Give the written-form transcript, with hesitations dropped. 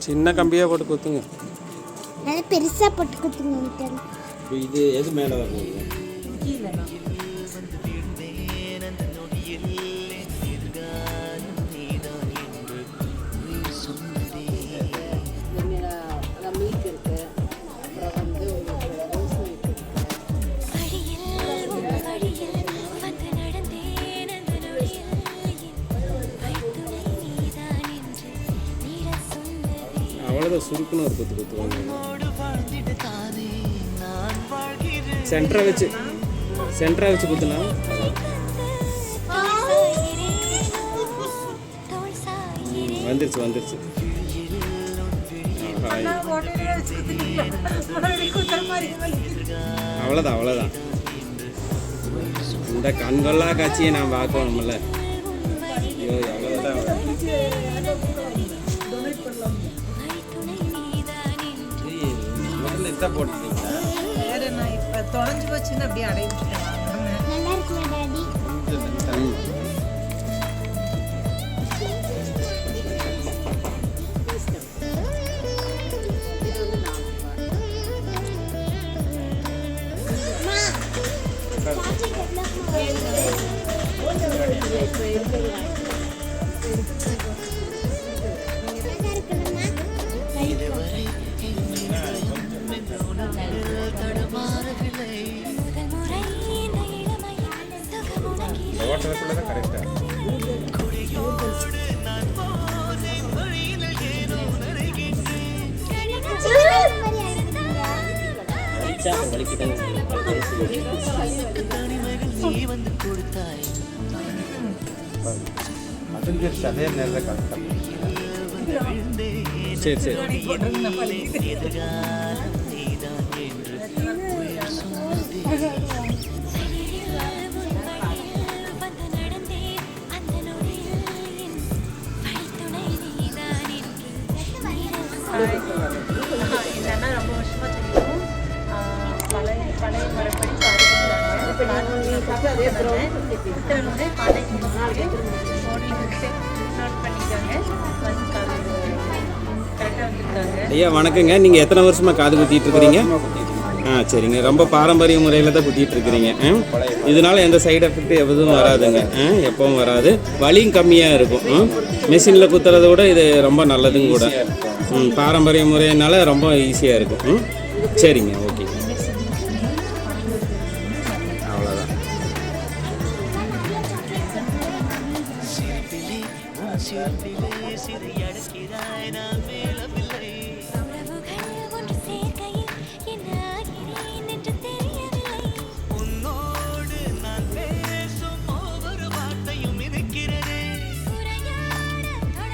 சின்ன கம்பியாக போட்டு குத்துங்க. நல்ல பெருசாக போட்டு குத்துங்க. இது எது மேலே வரணும்? கீழே மீட் இருக்கு. அப்புறம் வந்து ரோஸ் மீட் அவ்வளோதான். சுருக்குன்னு ஒரு குத்து குத்துவாங்க. சென்டரை வச்சு குத்துனா வந்துருச்சு. அவ்வளோதான். இந்த கண்கொள்ளா காட்சியை நான் பார்க்கணும்ல. ஐயோ அவ்வளோதான். முதல்ல இதான் போட்டுருக்கீங்களா? வேற நான் இப்போ தொலைஞ்சு போச்சுன்னு அப்படியே அடையிட்டேன். நல்லா இருக்குல்ல டாடி? ஓட்டத்துக்குள்ளதான் கரெக்டா. அதே நேரம் கரெக்டா. சரி என்னன்னா ரொம்ப வருஷமா தெரியும். பழைய முறைப்படி ஐயா வணக்கங்க. நீங்கள் எத்தனை வருஷமாக காது குத்திட்டு இருக்கிறீங்க? சரிங்க. ரொம்ப பாரம்பரிய முறையில் தான் குத்திட்டு இருக்கிறீங்க. இதனால எந்த சைடு எஃபெக்ட் எதுவும் வராதுங்க. எப்பவும் வராது. வலியும் கம்மியாக இருக்கும். மிஷினில் குத்துறதை விட இது ரொம்ப நல்லதுங்க கூட. பாரம்பரிய முறையினால ரொம்ப ஈஸியாக இருக்கும். சரிங்க, ஓகே. அவ்வளோதான்.